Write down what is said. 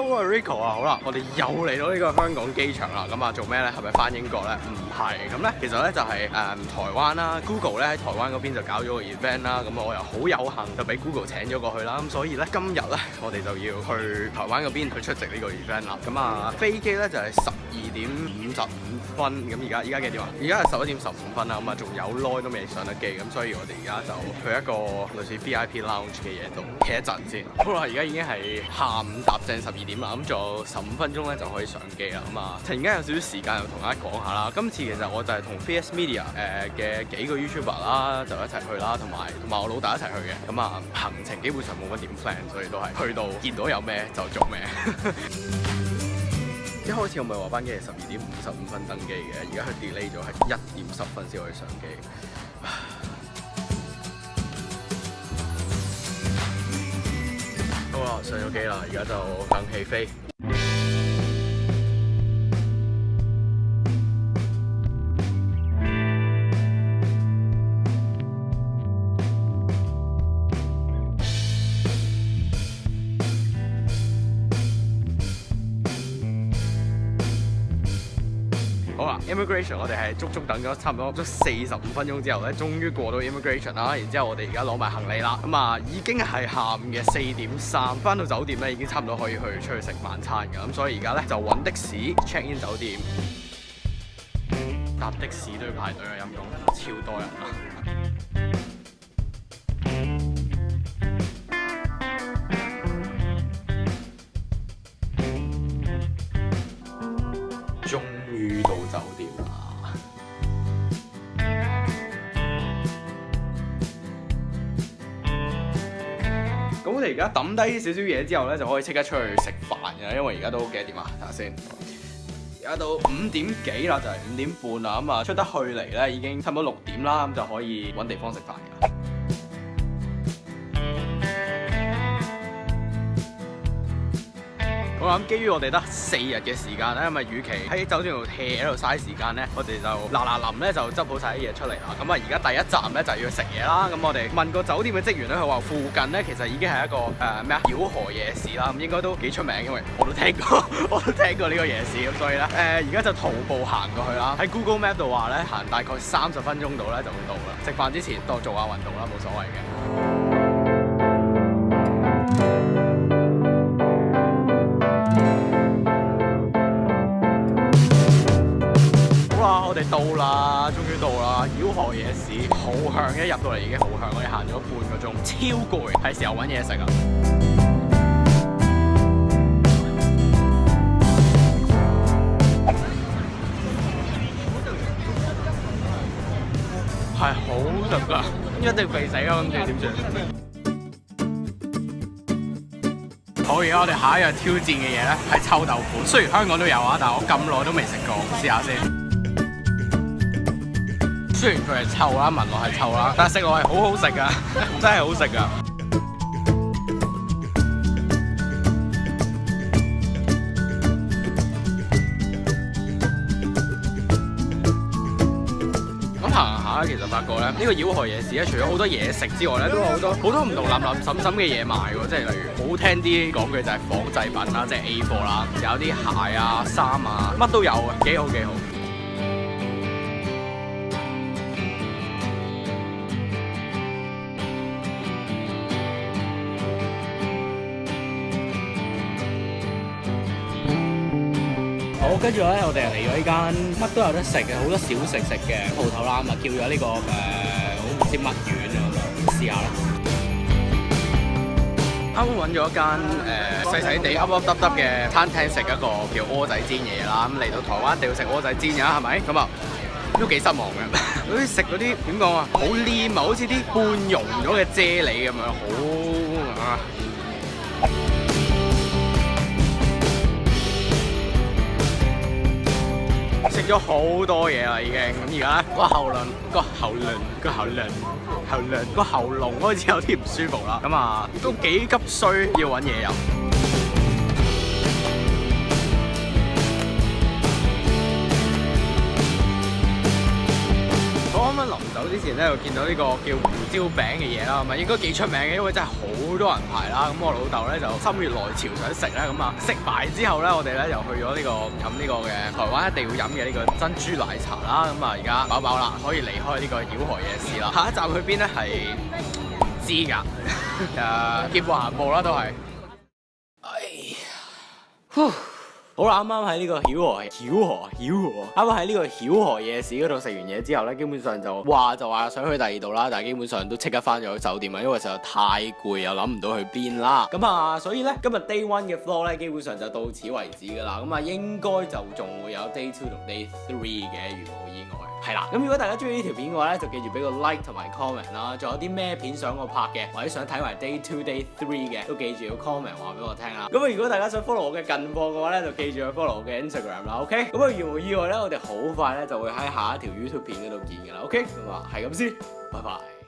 我係 Rico 啊，好啦，我哋又嚟到呢個香港機場啦，咁啊做咩咧？係咪翻英國咧？唔係，咁咧其實咧就係台灣啦 ，Google 咧喺台灣嗰邊就搞咗個 event 啦，咁我又好有幸就俾 Google 請咗過去啦，咁所以咧今日咧我哋就要去台灣嗰邊去出席呢個 event 啦，咁啊飛機咧就係12:55，咁而家幾點啊？而家係11:15啦，咁啊仲有耐都未上得機，咁所以我哋而家就去一個類似 VIP lounge 嘅嘢度企一陣先。好啦，而家已經係下午搭正12點啦，咁仲有15分鐘咧就可以上機啦。咁啊，突然間有少少時間，又同大家講下啦。今次其實我就係同 VS Media 嘅幾個 YouTuber 啦，就一齊去啦，同埋我老豆一齊去嘅。咁啊，行程基本上冇乜點 plan，所以都係去到見到有咩就做咩。一開始我咪話班機係12:55登機嘅，而家佢 delay 咗係1:10先可以上機。好啦，上咗機啦，而家就等起飛。好啦 ，immigration 我哋係足等咗差唔多45分鐘之後咧，終於過到 immigration 啦。然之後我哋而家攞埋行李啦，咁啊已經係下午嘅4:03，翻到酒店咧已經差唔多可以出去食晚餐㗎。咁所以而家咧就揾的士 check in 酒店，搭的士都要排隊啊，陰公，超多人啊！終於到酒店啦！咁我哋而家抌低少少嘢之後咧，就可以即刻出去食飯嘅，因為而家都幾點啊？睇下先，而家到5點幾啦，就係5點半啦。咁啊，出得去嚟咧已經差唔多6點啦，咁就可以揾地方食飯嘅。我諗基於我哋得4日嘅時間咧，咁啊，與其喺酒店度 hea 喺度嘥時間咧，我哋就臨咧就執好晒啲嘢出嚟啦。咁啊，而家第一站咧就要食嘢啦。咁我哋問個酒店嘅職員咧，佢話附近咧其實已經係一個繞河夜市啦，咁應該都幾出名，因為我都聽過呢個夜市，咁所以咧而家就徒步行過去啦。喺 Google Map 度話咧，行大概30分鐘度咧就會到啦。食飯之前當做下運動啦，冇所謂嘅。我哋到啦，終於到啦！繞河夜市好香，一入到嚟已經好香，我哋行咗半個鐘，超攰，係時候揾嘢食啊！係好食㗎，一定肥死啊！咁點算？好，而家我哋下一樣挑戰嘅嘢咧係臭豆腐，雖然香港都有啊，但係我咁耐都未食過，試下先。雖然佢係臭啦，聞落係臭啦，但係食落係好好食噶，真係好食噶。咁行下其實發覺咧，呢個繞河夜市咧，除咗好多嘢食之外咧，都有好多唔同冧滲嘅嘢賣喎，即係例如好聽啲講句就係仿製品啦，即係 A 貨啦，有啲鞋啊、衫啊，乜都有啊，幾好。好，跟住咧，我哋嚟咗呢間乜都有得食嘅，好多小食嘅鋪頭啦，咁啊叫咗呢個我唔知乜丸啊，試下啦。啱啱揾咗一間細細地噏噏耷耷嘅餐廳食一個叫蚵仔煎嘢啦，咁嚟到台灣一定要食蚵仔煎㗎，係咪？咁啊都幾失望嘅，嗰啲食嗰啲點講啊，好黏啊，好似啲半溶咗嘅啫喱咁樣，好啊！食咗好多嘢啦已經，咁而家個喉嚨開始有啲唔舒服啦，咁啊都幾急需要揾嘢飲。我啱啱諗臨走之前咧，就見到呢個叫胡椒餅嘅嘢啦，咁啊應該幾出名嘅，因為真係好多人排啦。咁我老豆咧就心血來潮想食咧，咁啊食埋之後咧，我哋咧又去咗呢個飲呢個嘅台灣一定要飲嘅呢個珍珠奶茶啦。咁啊而家飽飽啦，可以離開呢個曉河夜市啦。下一站去邊咧係唔知㗎，劫步行步啦都係。好啦，啱啱喺呢個曉河，啱啱喺呢個曉河夜市嗰度食完嘢之後咧，基本上就話想去第二度啦，但係基本上都即刻翻咗去酒店啊，因為實在太攰又諗唔到去邊啦。咁啊，所以咧今日 Day 1嘅 vlog 咧，基本上就到此為止噶啦。咁啊，應該就仲會有 Day 2同 Day 3嘅，如無意外。係啦，咁如果大家中意呢條片嘅話咧，就記住俾個 like 同埋 comment 啦。仲有啲咩片想我拍嘅，或者想睇埋 Day 2、Day 3嘅，都記住要 comment 話俾我聽啦。咁啊，如果大家想 follow 我嘅近況嘅話咧，就記住去 follow 我嘅 Instagram 啦。OK，咁啊，如無意外咧，我哋好快咧就會喺下一條 YouTube 片嗰度見㗎啦。OK，咁啊，係咁先，拜拜。